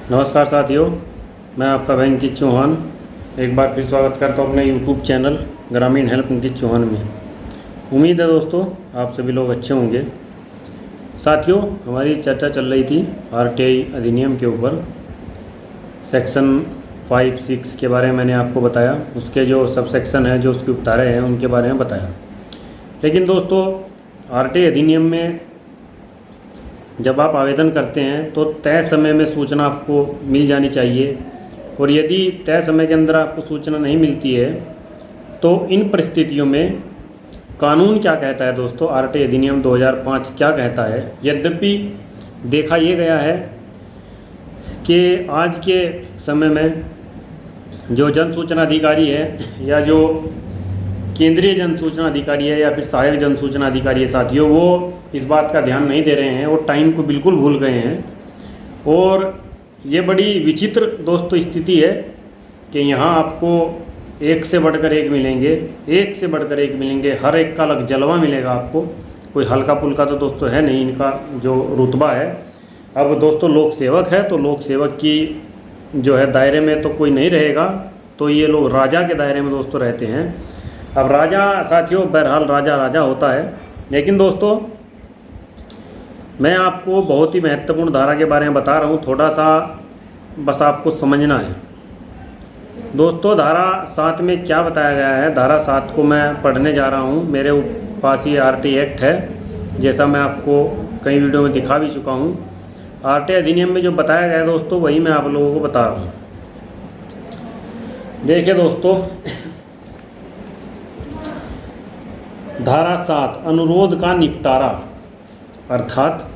नमस्कार साथियों, मैं आपका भाई अंकित चौहान एक बार फिर स्वागत करता हूँ अपने यूट्यूब चैनल ग्रामीण हेल्प अंकित चौहान में। उम्मीद है दोस्तों आप सभी लोग अच्छे होंगे। साथियों, हमारी चर्चा चल रही थी आरटीआई अधिनियम के ऊपर। सेक्शन 5, 6 के बारे में मैंने आपको बताया, उसके जो सब सेक्शन है, जो उसकी उपधाराएँ हैं, उनके बारे में बताया। लेकिन दोस्तों, आरटीआई अधिनियम में जब आप आवेदन करते हैं तो तय समय में सूचना आपको मिल जानी चाहिए, और यदि तय समय के अंदर आपको सूचना नहीं मिलती है तो इन परिस्थितियों में कानून क्या कहता है दोस्तों, आरटीआई अधिनियम 2005 क्या कहता है। यद्यपि देखा ये गया है कि आज के समय में जो जन सूचना अधिकारी है, या जो केंद्रीय जन सूचना अधिकारी है, या फिर सहायक जन सूचना अधिकारी है साथियों, वो इस बात का ध्यान नहीं दे रहे हैं और टाइम को बिल्कुल भूल गए हैं। और ये बड़ी विचित्र दोस्तों स्थिति है कि यहाँ आपको एक से बढ़कर एक मिलेंगे, एक से बढ़कर एक मिलेंगे, हर एक का अलग जलवा मिलेगा आपको। कोई हल्का पुल्का तो दोस्तों है नहीं इनका जो रुतबा है। अब दोस्तों लोक सेवक है तो लोक सेवक की जो है दायरे में तो कोई नहीं रहेगा, तो ये लोग राजा के दायरे में दोस्तों रहते हैं। अब राजा साथियों, बहरहाल राजा राजा होता है। लेकिन दोस्तों, मैं आपको बहुत ही महत्वपूर्ण धारा के बारे में बता रहा हूँ, थोड़ा सा बस आपको समझना है दोस्तों। धारा 7 में क्या बताया गया है, धारा 7 को मैं पढ़ने जा रहा हूँ। मेरे पास ये आरटीआई एक्ट है, जैसा मैं आपको कई वीडियो में दिखा भी चुका हूँ। आरटीआई अधिनियम में जो बताया गया है दोस्तों, वही मैं आप लोगों को बता रहा हूँ। देखिए दोस्तों, धारा 7 अनुरोध का निपटारा। अर्थात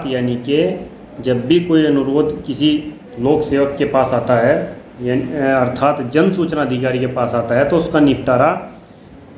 यानी कि जब भी कोई अनुरोध किसी लोक सेवक के पास आता है, अर्थात जन सूचना अधिकारी के पास आता है, तो उसका निपटारा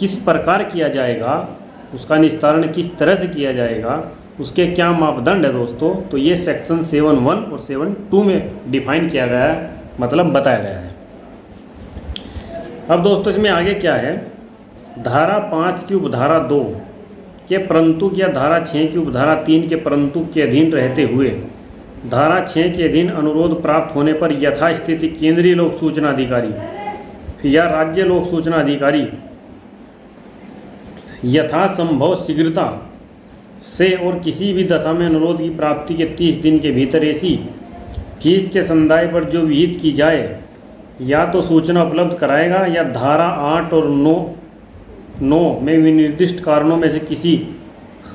किस प्रकार किया जाएगा, उसका निस्तारण किस तरह से किया जाएगा, उसके क्या मापदंड है दोस्तों, तो ये सेक्शन 7(1) और 7(2) में डिफाइन किया गया है, मतलब बताया गया है। अब दोस्तों इसमें आगे क्या है, धारा 5 की उपधारा 2 के परंतु या धारा 6 की उपधारा 3 के परंतु के अधीन रहते हुए धारा 6 के अधीन अनुरोध प्राप्त होने पर यथास्थिति केंद्रीय लोक सूचना अधिकारी या राज्य लोक सूचना अधिकारी यथासंभव शीघ्रता से और किसी भी दशा में अनुरोध की प्राप्ति के 30 दिन के भीतर ऐसी फीस के संदाय पर जो विहित की जाए या तो सूचना उपलब्ध कराएगा, या धारा 8 और 9 में विनिर्दिष्ट कारणों में से किसी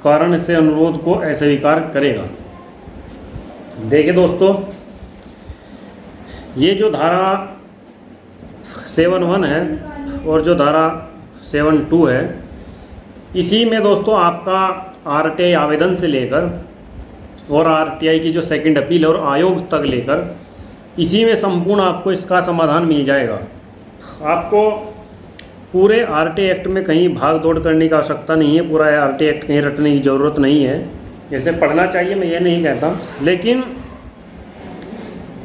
कारण से अनुरोध को अस्वीकार करेगा। देखिए दोस्तों, ये जो धारा 7(1) है और जो धारा 7(2) है, इसी में दोस्तों आपका आरटीआई आवेदन से लेकर और आरटीआई की जो सेकंड अपील और आयोग तक लेकर, इसी में संपूर्ण आपको इसका समाधान मिल जाएगा। आपको पूरे आरटीआई एक्ट में कहीं भाग दौड़ करने की आवश्यकता नहीं है, पूरा आरटीआई एक्ट कहीं रटने की ज़रूरत नहीं है। जैसे पढ़ना चाहिए मैं ये नहीं कहता, लेकिन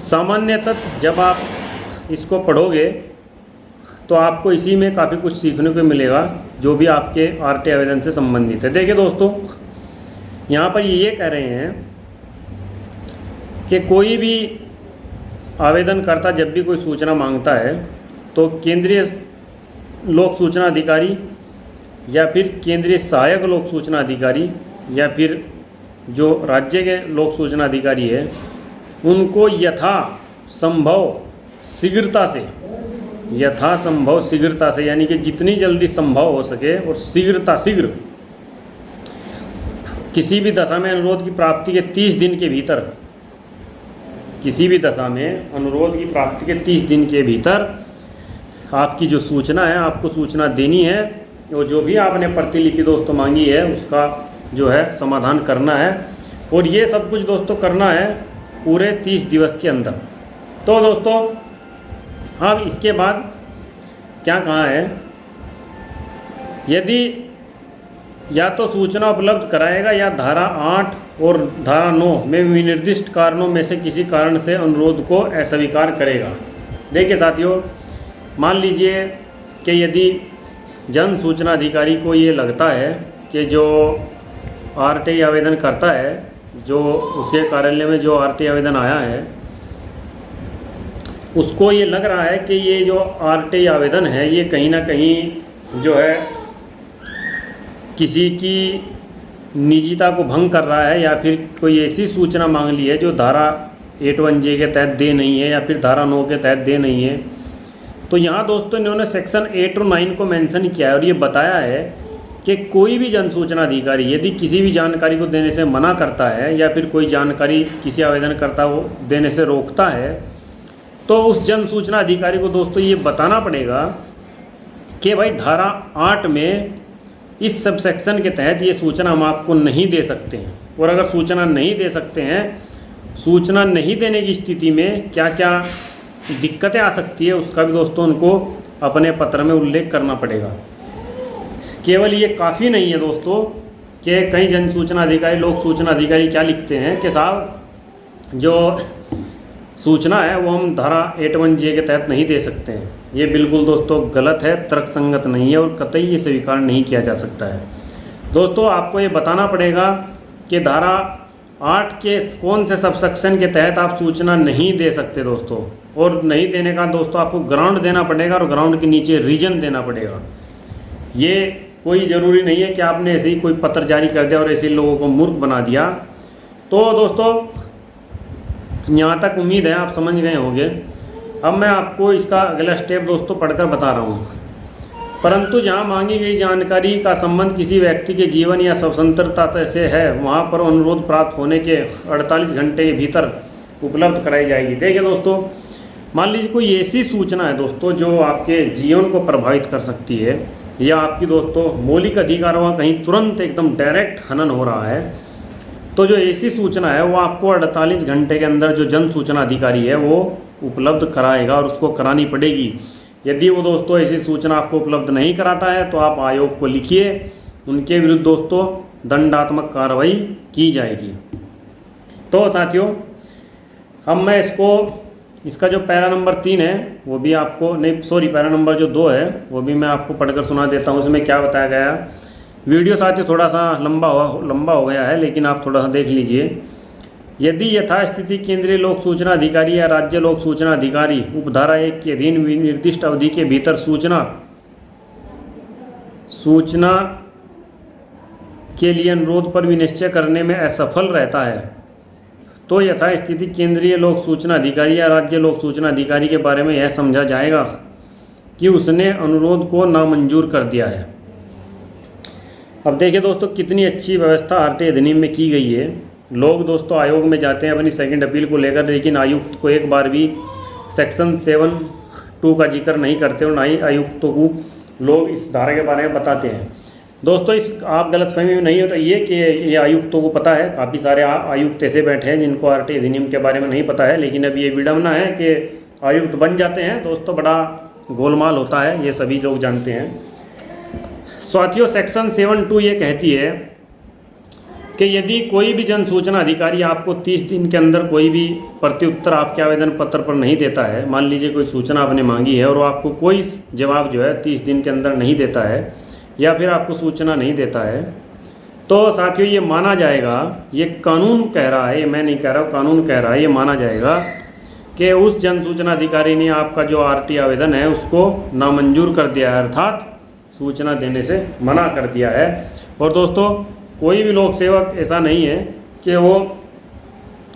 सामान्यतः जब आप इसको पढ़ोगे तो आपको इसी में काफ़ी कुछ सीखने को मिलेगा, जो भी आपके आरटीआई आवेदन से संबंधित है। देखिए दोस्तों, यहाँ पर ये कह रहे हैं कि कोई भी आवेदनकर्ता जब भी कोई सूचना मांगता है तो केंद्रीय लोक सूचना अधिकारी या फिर केंद्रीय सहायक लोक सूचना अधिकारी या फिर जो राज्य के लोक सूचना अधिकारी है, उनको यथासंभव शीघ्रता से यानी कि जितनी जल्दी संभव हो सके और शीघ्र किसी भी दशा में अनुरोध की प्राप्ति के 30 दिन के भीतर, किसी भी दशा में अनुरोध की प्राप्ति के 30 दिन के भीतर आपकी जो सूचना है, आपको सूचना देनी है, और जो भी आपने प्रतिलिपि दोस्तों मांगी है उसका जो है समाधान करना है। और ये सब कुछ दोस्तों करना है पूरे 30 दिवस के अंदर। तो दोस्तों अब इसके बाद क्या कहा है, यदि या तो सूचना उपलब्ध कराएगा या धारा 8 और धारा 9 में विनिर्दिष्ट कारणों में से किसी कारण से अनुरोध को अस्वीकार करेगा। देखिए साथियों, मान लीजिए कि यदि जन सूचना अधिकारी को ये लगता है कि जो आरटीआई आवेदन करता है जो उसके कार्यालय में जो आरटी आवेदन आया है, उसको ये लग रहा है कि ये जो आरटी आवेदन है ये कहीं ना कहीं जो है किसी की निजता को भंग कर रहा है, या फिर कोई ऐसी सूचना मांग ली है जो धारा 81J के तहत दे नहीं है, या फिर धारा 9 के तहत दे नहीं है। तो यहाँ दोस्तों इन्होंने सेक्शन 8 और 9 को मेंशन किया है और ये बताया है कि कोई भी जन सूचना अधिकारी यदि किसी भी जानकारी को देने से मना करता है, या फिर कोई जानकारी किसी आवेदनकर्ता को देने से रोकता है, तो उस जन सूचना अधिकारी को दोस्तों ये बताना पड़ेगा कि भाई धारा 8 में इस सब सेक्शन के तहत ये सूचना हम आपको नहीं दे सकते हैं। और अगर सूचना नहीं दे सकते हैं, सूचना नहीं देने की स्थिति में क्या क्या दिक्कतें आ सकती है उसका भी दोस्तों उनको अपने पत्र में उल्लेख करना पड़ेगा। केवल ये काफ़ी नहीं है दोस्तों कि कई जन सूचना अधिकारी, लोक सूचना अधिकारी क्या लिखते हैं कि साहब जो सूचना है वो हम धारा 81J के तहत नहीं दे सकते हैं। ये बिल्कुल दोस्तों गलत है, तर्कसंगत नहीं है और कतई ये स्वीकार नहीं किया जा सकता है। दोस्तों आपको ये बताना पड़ेगा कि धारा 8 के कौन से सब सेक्शन के तहत आप सूचना नहीं दे सकते दोस्तों, और नहीं देने का दोस्तों आपको ग्राउंड देना पड़ेगा और ग्राउंड के नीचे रीजन देना पड़ेगा। ये कोई ज़रूरी नहीं है कि आपने ऐसे ही कोई पत्र जारी कर दिया और ऐसे लोगों को मूर्ख बना दिया। तो दोस्तों यहाँ तक उम्मीद है आप समझ गए होंगे। अब मैं आपको इसका अगला स्टेप दोस्तों पढ़कर बता रहा हूँ। परंतु जहाँ मांगी गई जानकारी का संबंध किसी व्यक्ति के जीवन या स्वतंत्रता से है, वहाँ पर अनुरोध प्राप्त होने के 48 घंटे के भीतर उपलब्ध कराई जाएगी। देखिए दोस्तों, मान लीजिए कोई ऐसी सूचना है दोस्तों जो आपके जीवन को प्रभावित कर सकती है, या आपकी दोस्तों मौलिक अधिकारों का कहीं तुरंत एकदम डायरेक्ट हनन हो रहा है, तो जो ऐसी सूचना है वो आपको 48 घंटे के अंदर जो जन सूचना अधिकारी है वो उपलब्ध कराएगा और उसको करानी पड़ेगी। यदि वो दोस्तों ऐसी सूचना आपको उपलब्ध नहीं कराता है तो आप आयोग को लिखिए, उनके विरुद्ध दोस्तों दंडात्मक कार्रवाई की जाएगी। तो साथियों अब मैं इसका जो पैरा नंबर 3 है वो भी आपको पैरा नंबर जो 2 है वो भी मैं आपको पढ़कर सुना देता हूँ। उसमें क्या बताया गया। वीडियो साथियों थोड़ा सा लंबा हो गया है, लेकिन आप थोड़ा सा देख लीजिए। यदि यथास्थिति केंद्रीय लोक सूचना अधिकारी या राज्य लोक सूचना अधिकारी उपधारा 1 के अधीन निर्दिष्ट अवधि के भीतर सूचना के लिए अनुरोध पर विनिश्चय करने में असफल रहता है, तो यथास्थिति केंद्रीय लोक सूचना अधिकारी या राज्य लोक सूचना अधिकारी के बारे में यह समझा जाएगा कि उसने अनुरोध को नामंजूर कर दिया है। अब देखिए दोस्तों कितनी अच्छी व्यवस्था आरटी अधिनियम में की गई है। लोग दोस्तों आयोग में जाते हैं अपनी सेकंड अपील को लेकर, लेकिन आयुक्त को एक बार भी सेक्शन 7(2) का जिक्र नहीं करते और ना ही आयुक्तों को लोग इस धारा के बारे में बताते हैं। दोस्तों आप गलतफहमी में नहीं हो रही है कि ये आयुक्तों को पता है। काफ़ी सारे आयुक्त ऐसे बैठे हैं जिनको आरटी अधिनियम के बारे में नहीं पता है, लेकिन अब ये विडम्बना है कि आयुक्त बन जाते हैं। दोस्तों बड़ा गोलमाल होता है, ये सभी लोग जानते हैं। साथियों सेक्शन 7(2) ये कहती है कि यदि कोई भी जन सूचना अधिकारी आपको 30 दिन के अंदर कोई भी प्रत्युत्तर आपके आवेदन पत्र पर नहीं देता है, मान लीजिए कोई सूचना आपने मांगी है और वो आपको कोई जवाब जो है 30 दिन के अंदर नहीं देता है, या फिर आपको सूचना नहीं देता है, तो साथियों ये माना जाएगा, ये कानून कह रहा है, ये मैं नहीं कह रहा हूँ, कानून कह रहा है, ये माना जाएगा कि उस जन सूचना अधिकारी ने आपका जो आरटी आवेदन है उसको नामंजूर कर दिया है, अर्थात सूचना देने से मना कर दिया है। और दोस्तों कोई भी लोक सेवक ऐसा नहीं है कि वो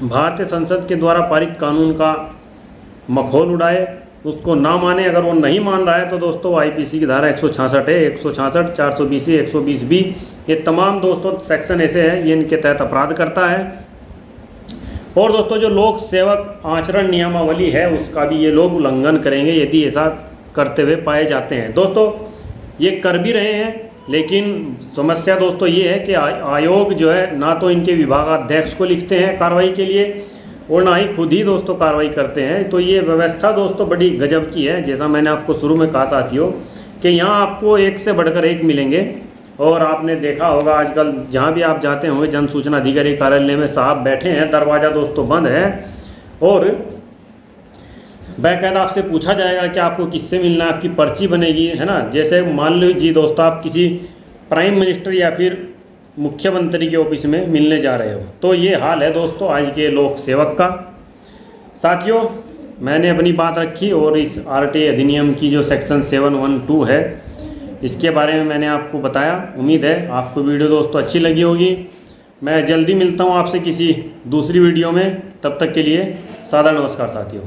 भारतीय संसद के द्वारा पारित कानून का मखौल उड़ाए, उसको ना माने। अगर वो नहीं मान रहा है तो दोस्तों आईपीसी की धारा 166 है, 166, 420, 120B, ये तमाम दोस्तों सेक्शन ऐसे हैं ये इनके तहत अपराध करता है। और दोस्तों जो लोक सेवक आचरण नियमावली है उसका भी ये लोग उल्लंघन करेंगे यदि ऐसा करते हुए पाए जाते हैं। दोस्तों ये कर भी रहे हैं, लेकिन समस्या दोस्तों ये है कि आयोग जो है ना तो इनके विभागाध्यक्ष को लिखते हैं कार्रवाई के लिए और ना ही खुद ही दोस्तों कार्रवाई करते हैं। तो ये व्यवस्था दोस्तों बड़ी गजब की है। जैसा मैंने आपको शुरू में कहा साथियों कि यहाँ आपको एक से बढ़कर एक मिलेंगे। और आपने देखा होगा आजकल जहाँ भी आप जाते होंगे जन सूचना अधिकारी कार्यालय में साहब बैठे हैं, दरवाज़ा दोस्तों बंद है और बाकायदा आपसे पूछा जाएगा कि आपको किससे मिलना है, आपकी पर्ची बनेगी, है ना। जैसे मान लीजिए दोस्तों आप किसी प्राइम मिनिस्टर या फिर मुख्यमंत्री के ऑफिस में मिलने जा रहे हो। तो ये हाल है दोस्तों आज के लोक सेवक का। साथियों, मैंने अपनी बात रखी और इस आरटीआई अधिनियम की जो सेक्शन 712 है इसके बारे में मैंने आपको बताया। उम्मीद है आपको वीडियो दोस्तों अच्छी लगी होगी। मैं जल्दी मिलता हूँ आपसे किसी दूसरी वीडियो में। तब तक के लिए सादर नमस्कार साथियों।